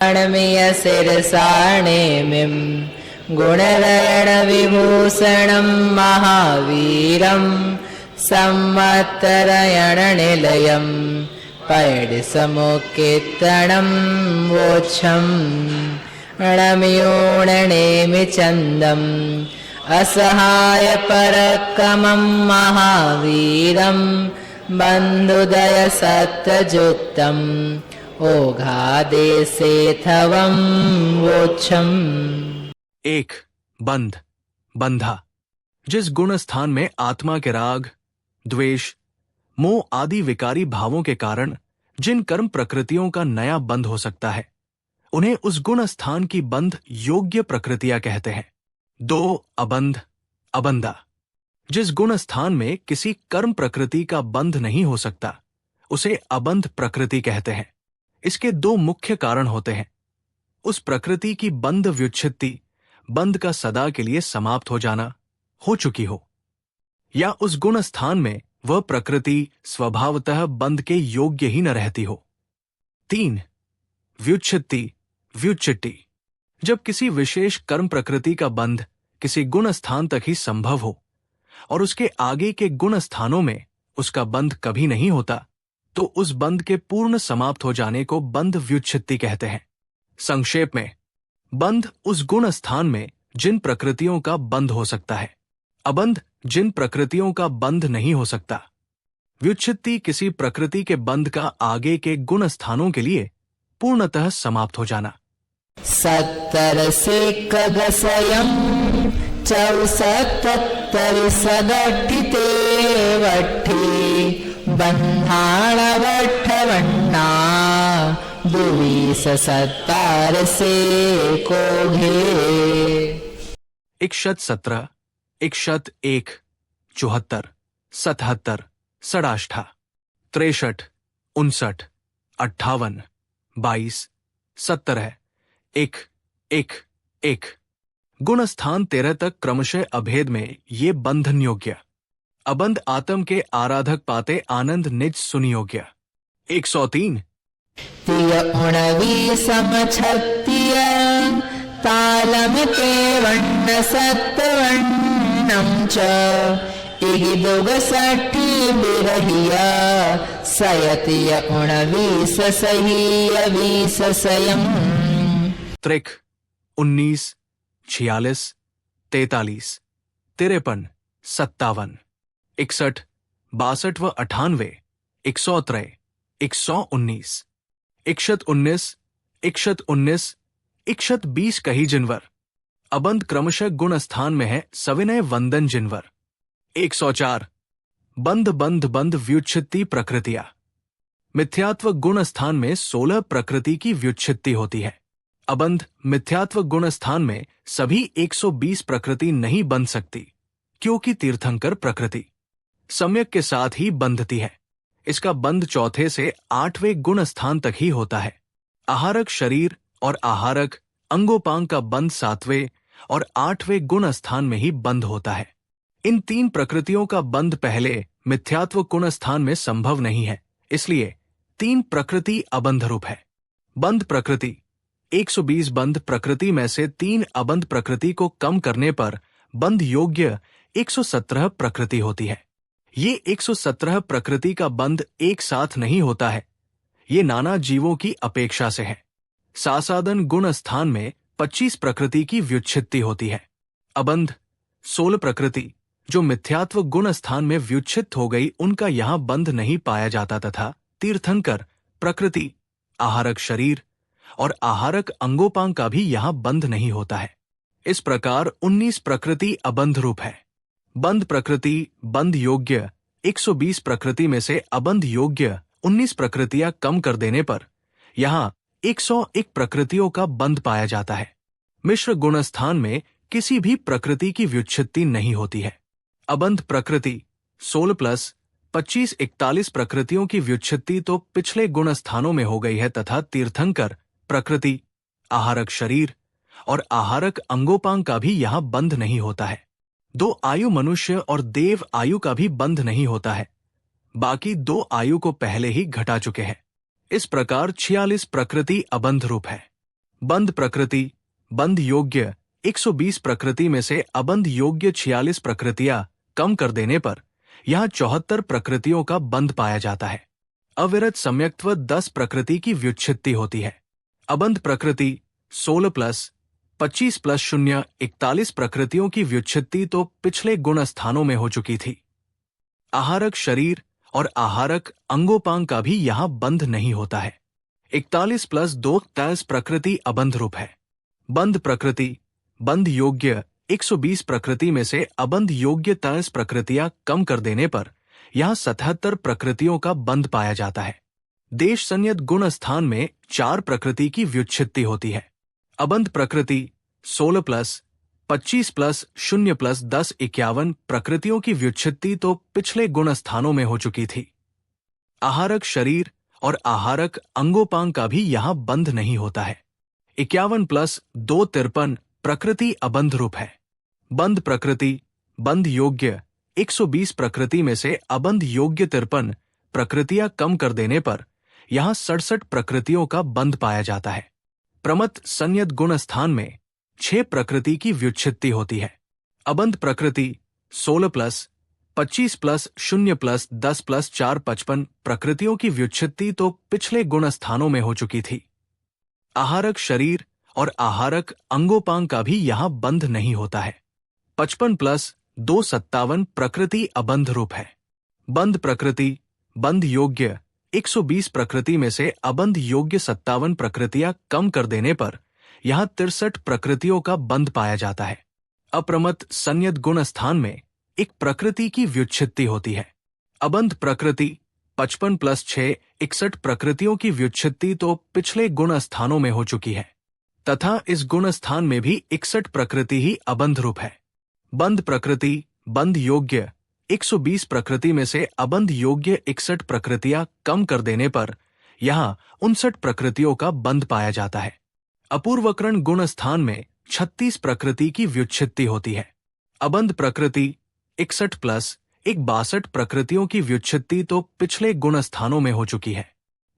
णमियशिरसाणेमिं गुणधरणविभूषणं महावीरं संवत्सरयणनिलयं पैडिसमुत्कीर्तनं वोच्छं णमियोणनेमि चन्दम् असहायपराक्रमं महावीरं बन्धुदयसत्ययुक्तम् ओघादेशेथवं वोच्छम्। एक बंध, बंधा। जिस गुण स्थान में आत्मा के राग, द्वेष, मोह आदि विकारी भावों के कारण जिन कर्म प्रकृतियों का नया बंध हो सकता है, उन्हें उस गुण स्थान की बंध योग्य प्रकृतियां कहते हैं। दो अबंध, अबंधा। जिस गुण स्थान में किसी कर्म प्रकृति का बंध नहीं हो सकता, उसे अबंध प्रकृति कहते हैं। इसके दो मुख्य कारण होते हैं। उस प्रकृति की बंध व्युच्छित्ति, बंध का सदा के लिए समाप्त हो जाना, हो चुकी हो, या उस गुण स्थान में वह प्रकृति स्वभावतः बंध के योग्य ही न रहती हो। तीन व्युच्छित्ति, व्युच्चिट्टी। जब किसी विशेष कर्म प्रकृति का बंध किसी गुण स्थान तक ही संभव हो और उसके आगे के गुण स्थानों में उसका बंध कभी नहीं होता, तो उस बंध के पूर्ण समाप्त हो जाने को बंध व्युच्छित्ति कहते हैं। संक्षेप में, बंध उस गुण स्थान में जिन प्रकृतियों का बंध हो सकता है, अबंध जिन प्रकृतियों का बंध नहीं हो सकता। व्युच्छित्ति किसी प्रकृति के बंध का आगे के गुण स्थानों के लिए पूर्णतः समाप्त हो जाना। 70 64 सगठिते वट्ठे बन्धाणवट्ठवण्णा दुवीस 70 से कोघे। 117, 101, 74, 77, 67, 63, 59, 58, 22, 17, 1, 1, 1। गुण स्थान 13 तक क्रमशः अभेद में ये बंधन योग्य, अबंध आत्म के आराधक पाते आनंद निज सुनियोग्य। 103 तालमिते वर्ण सत्वन्नं च इगिदुगसठी बिरहिया सयतिय 19 सहीय 20 सयम्। त्रिक 19, 46, 43, 53, 57, 61, 62 व 98, 103, 119, 119, 119, 120 कही जिनवर। अबंध क्रमशः गुण स्थान में है सविनय वंदन जिनवर। 104 बंध बंध बंध व्युच्छित्ति प्रकृतियां। मिथ्यात्व गुण स्थान में 16 प्रकृति की व्युच्छित्ति होती है। अबंध मिथ्यात्व गुण स्थान में सभी 120 प्रकृति नहीं बंध सकती, क्योंकि तीर्थंकर प्रकृति सम्यक के साथ ही बंधती है। इसका बंध चौथे से 8वें गुण स्थान तक ही होता है। आहारक शरीर और आहारक अंगोपांग का बंध 7वें और 8वें गुण स्थान में ही बंध होता है। इन 3 प्रकृतियों का बंध पहले मिथ्यात्व गुण स्थान में संभव नहीं है, इसलिए 3 प्रकृति अबंध रूप है। बंध प्रकृति 120 बंध प्रकृति में से 3 अबंध प्रकृति को कम करने पर बंध योग्य 117 प्रकृति होती है। ये 117 प्रकृति का बंध एक साथ नहीं होता है, ये नाना जीवों की अपेक्षा से है। सासादन गुण स्थान में 25 प्रकृति की व्युच्छित्ति होती है। अबंध 16 प्रकृति जो मिथ्यात्व गुण स्थान में व्युच्छित हो गई, उनका यहाँ बंध नहीं पाया जाता तथा तीर्थंकर प्रकृति, आहारक शरीर और आहारक अंगोपांग का भी यहाँ बंध नहीं होता है। इस प्रकार 19 प्रकृति अबंध रूप है। बंध प्रकृति बंध योग्य 120 प्रकृति में से अबंध योग्य 19 प्रकृतियां कम कर देने पर यहाँ 101 प्रकृतियों का बंध पाया जाता है। मिश्र गुण स्थान में किसी भी प्रकृति की व्युच्छित्ति नहीं होती है। अबंध प्रकृति 16 प्लस 25 41 प्रकृतियों की व्युच्छित्ति तो पिछले गुण स्थानों में हो गई है तथा तीर्थंकर प्रकृति, आहारक शरीर और आहारक अंगोपांग का भी यहाँ बंध नहीं होता है। 2 आयु मनुष्य और देव आयु का भी बंध नहीं होता है, बाकी 2 आयु को पहले ही घटा चुके हैं। इस प्रकार 46 प्रकृति अबंध रूप है। बंध प्रकृति, बंध योग्य 120 प्रकृति में से अबंध योग्य 46 प्रकृतियां कम कर देने पर यहाँ 74 प्रकृतियों का बंध पाया जाता है। अविरत सम्यक्त्व 10 प्रकृति की व्युत्पत्ति होती है। अबंध प्रकृति 16 प्लस 25 प्लस 0 41 प्रकृतियों की व्युत्पत्ति तो पिछले गुण स्थानों में हो चुकी थी। आहारक शरीर और आहारक अंगोपांग का भी यहाँ बंध नहीं होता है। 41 प्लस 2 23 प्रकृति अबंध रूप है। बंध प्रकृति, बंध योग्य 120 प्रकृति में से अबंध योग्य 23 प्रकृतियां कम कर देने पर यहाँ 77 प्रकृतियों का बंध पाया जाता है। देश संयत गुण स्थान में 4 प्रकृति की व्युत्पत्ति होती है। अबंध प्रकृति 16 प्लस 25 प्लस 0 प्लस 10 51 प्रकृतियों की व्युत्पत्ति तो पिछले गुण स्थानों में हो चुकी थी। आहारक शरीर और आहारक अंगोपांग का भी यहाँ बंध नहीं होता है। 51 प्लस 2 53 प्रकृति अबंध रूप है। बंध प्रकृति, बंध योग्य 120 प्रकृति में से अबंध योग्य 53 प्रकृतियां कम कर देने पर यहाँ 67 प्रकृतियों का बंध पाया जाता है। प्रमत संयत गुण स्थान में 6 प्रकृति की व्युत्पत्ति होती है। अबंध प्रकृति 16 प्लस 25 प्लस 0 प्लस 10 प्लस 4 55 प्रकृतियों की व्युत्पत्ति तो पिछले गुण स्थानों में हो चुकी थी। आहारक शरीर और आहारक अंगोपांग का भी यहाँ बंध नहीं होता है। 55 प्लस 2 57 प्रकृति अबंध रूप है। बंध प्रकृति, बंध योग्य 120 प्रकृति में से अबंध योग्य 57 प्रकृतियां कम कर देने पर यहाँ 63 प्रकृतियों का बंध पाया जाता है। अप्रमत संयत गुण स्थान में एक प्रकृति की व्युत्पत्ति होती है। अबंध प्रकृति 55 प्लस 6 61 प्रकृतियों की व्युत्पत्ति तो पिछले गुण स्थानों में हो चुकी है तथा इस गुण स्थान में भी 61 प्रकृति ही अबंध रूप है। बंध प्रकृति, बंध योग्य 120 प्रकृति में से अबंध योग्य 61 प्रकृतियां कम कर देने पर यहाँ 59 प्रकृतियों का बंध पाया जाता है। अपूर्वकरण गुण स्थान में 36 प्रकृति की व्युत्पत्ति होती है। अबंध प्रकृति 61 प्लस 62 प्रकृतियों की व्युत्पत्ति तो पिछले गुण स्थानों में हो चुकी है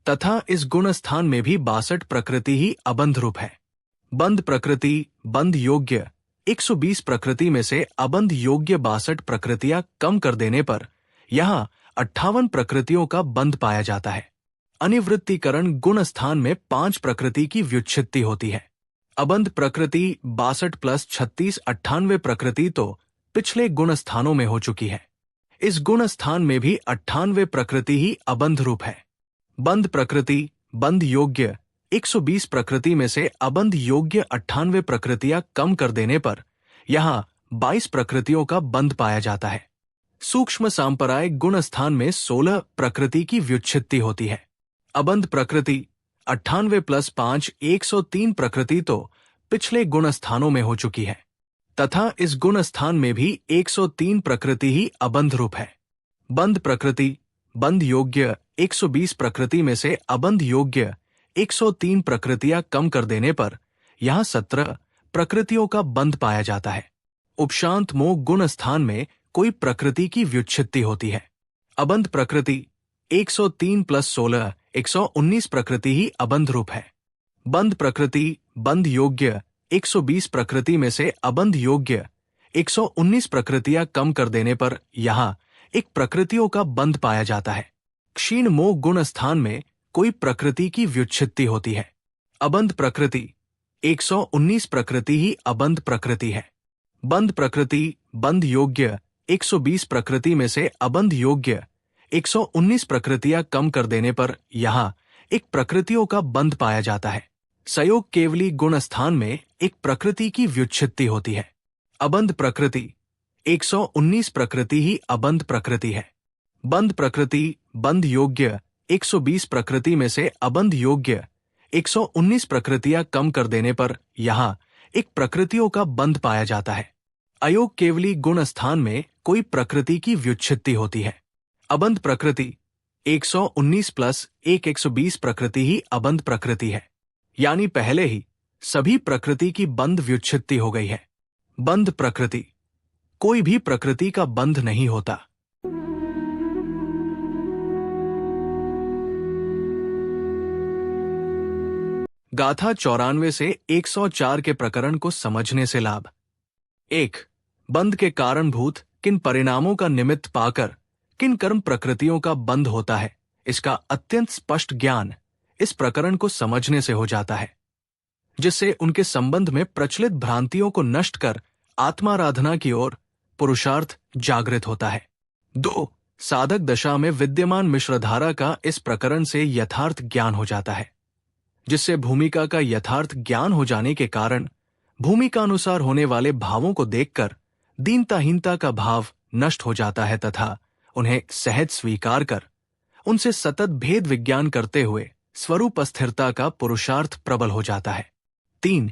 तथा इस गुण स्थान में भी 62 प्रकृति ही अबंध रूप है। बंध प्रकृति, बंध योग्य 120 प्रकृति में से अबंध योग्य 62 प्रकृतियां कम कर देने पर यहाँ 58 प्रकृतियों का बंध पाया जाता है। अनिवृत्तीकरण गुण स्थान में 5 प्रकृति की व्युत्पत्ति होती है। अबंध प्रकृति 62 प्लस 36 98 प्रकृति तो पिछले गुण स्थानों में हो चुकी है। इस गुण स्थान में भी 98 प्रकृति ही अबंध रूप है। बंध प्रकृति, बंध योग्य 120 प्रकृति में से अबंध योग्य 98 प्रकृतियां कम कर देने पर यहाँ 22 प्रकृतियों का बंध पाया जाता है। सूक्ष्म सांप्रदायिक गुण स्थान में 16 प्रकृति की व्युत्पत्ति होती है। अबंध प्रकृति 98 प्लस 5 103 प्रकृति तो पिछले गुण स्थानों में हो चुकी है तथा इस गुण स्थान में भी 103 प्रकृति ही अबंध रूप है। बंध प्रकृति, बंध योग्य 120 प्रकृति में से अबंध योग्य 103 प्रकृतियां कम कर देने पर यहाँ 17 प्रकृतियों का बंध पाया जाता है। उपशांत मोह गुण स्थान में कोई प्रकृति की व्युत्पत्ति होती है। अबंध प्रकृति 103 प्लस 16 119 प्रकृति ही अबंध रूप है। बंध प्रकृति, बंध योग्य 120 प्रकृति में से अबंध योग्य 119 प्रकृतियां कम कर देने पर यहाँ एक प्रकृतियों का बंध पाया जाता है। क्षीण मोह गुण स्थान में कोई प्रकृति की व्युत्पत्ति होती है। अबंध प्रकृति 119 प्रकृति ही अबंध प्रकृति है। बंध प्रकृति, बंध योग्य 120 प्रकृति में से अबंध योग्य 119 प्रकृतियां कम कर देने पर यहाँ एक प्रकृतियों का बंध पाया जाता है। सयोग केवली गुण स्थान में एक प्रकृति की व्युत्पत्ति होती है। अबंध प्रकृति 119 प्रकृति ही अबंध प्रकृति है। बंध प्रकृति, बंध योग्य 120 प्रकृति में से अबंध योग्य 119 प्रकृतियां कम कर देने पर यहाँ एक प्रकृतियों का बंध पाया जाता है। अयोग केवली गुण स्थान में कोई प्रकृति की व्युत्पत्ति होती है। अबंध प्रकृति 119 प्लस 120 प्रकृति ही अबंध प्रकृति है, यानी पहले ही सभी प्रकृति की बंध व्युत्पत्ति हो गई है। बंध प्रकृति, कोई भी प्रकृति का बंध नहीं होता। गाथा 94 से 104 के प्रकरण को समझने से लाभ। 1. बंध के कारणभूत किन परिणामों का निमित्त पाकर किन कर्म प्रकृतियों का बंध होता है, इसका अत्यंत स्पष्ट ज्ञान इस प्रकरण को समझने से हो जाता है, जिससे उनके संबंध में प्रचलित भ्रांतियों को नष्ट कर आत्माराधना की ओर पुरुषार्थ जागृत होता है। 2. साधक दशा में विद्यमान मिश्रधारा का इस प्रकरण से यथार्थ ज्ञान हो जाता है, जिससे भूमिका का यथार्थ ज्ञान हो जाने के कारण भूमिका अनुसार होने वाले भावों को देखकर दीनताहीनता का भाव नष्ट हो जाता है तथा उन्हें सहज स्वीकार कर उनसे सतत भेद विज्ञान करते हुए स्वरूप स्थिरता का पुरुषार्थ प्रबल हो जाता है। 3.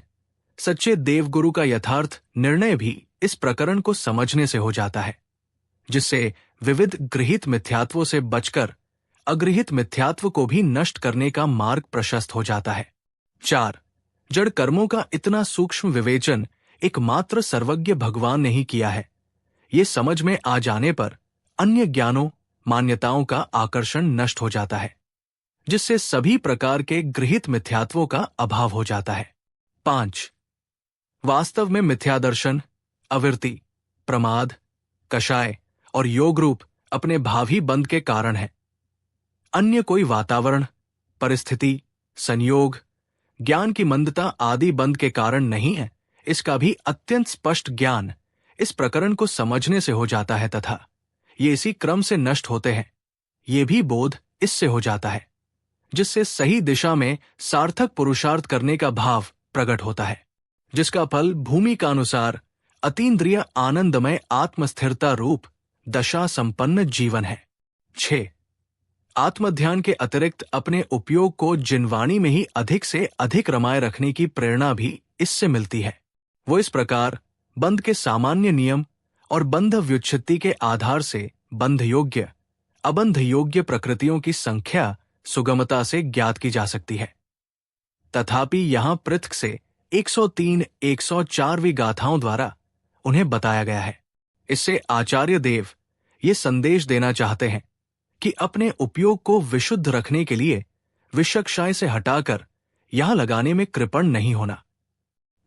सच्चे देवगुरु का यथार्थ निर्णय भी इस प्रकरण को समझने से हो जाता है, जिससे विविध गृहीत मिथ्यात्वों से बचकर अगृहीत मिथ्यात्व को भी नष्ट करने का मार्ग प्रशस्त हो जाता है। 4. जड़ कर्मों का इतना सूक्ष्म विवेचन एकमात्र सर्वज्ञ भगवान ने ही किया है। ये समझ में आ जाने पर अन्य ज्ञानों मान्यताओं का आकर्षण नष्ट हो जाता है, जिससे सभी प्रकार के गृहीत मिथ्यात्वों का अभाव हो जाता है। 5. वास्तव में मिथ्यादर्शन, अविरति, प्रमाद, कषाय और योग रूप अपने भावी बंध के कारण है। अन्य कोई वातावरण, परिस्थिति, संयोग, ज्ञान की मंदता आदि बंध के कारण नहीं है, इसका भी अत्यंत स्पष्ट ज्ञान इस प्रकरण को समझने से हो जाता है तथा ये इसी क्रम से नष्ट होते हैं। ये भी बोध इससे हो जाता है, जिससे सही दिशा में सार्थक पुरुषार्थ करने का भाव प्रकट होता है, जिसका फल भूमि का अनुसार अतीन्द्रिय आनंदमय आत्मस्थिरता रूप दशा संपन्न जीवन है। 6. आत्मध्यान के अतिरिक्त अपने उपयोग को जिनवाणी में ही अधिक से अधिक रमाए रखने की प्रेरणा भी इससे मिलती है। वो इस प्रकार बंध के सामान्य नियम और बंध व्युत्पत्ति के आधार से बंध योग्य, अबंध योग्य प्रकृतियों की संख्या सुगमता से ज्ञात की जा सकती है। तथापि यहां पृथक से 103, 104वीं गाथाओं द्वारा उन्हें बताया गया है। इससे आचार्य देव ये संदेश देना चाहते हैं कि अपने उपयोग को विशुद्ध रखने के लिए विषक्षाय से हटाकर यहां लगाने में कृपण नहीं होना।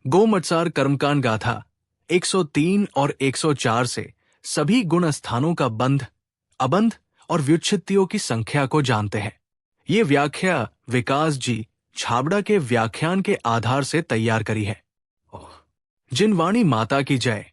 गोमत्सार कर्मकांड गाथा 103 और 104 से सभी गुण स्थानों का बंध, अबंध और व्युत्पत्तियों की संख्या को जानते हैं। ये व्याख्या विकास जी छाबड़ा के व्याख्यान के आधार से तैयार करी है। जिनवाणी माता की जय।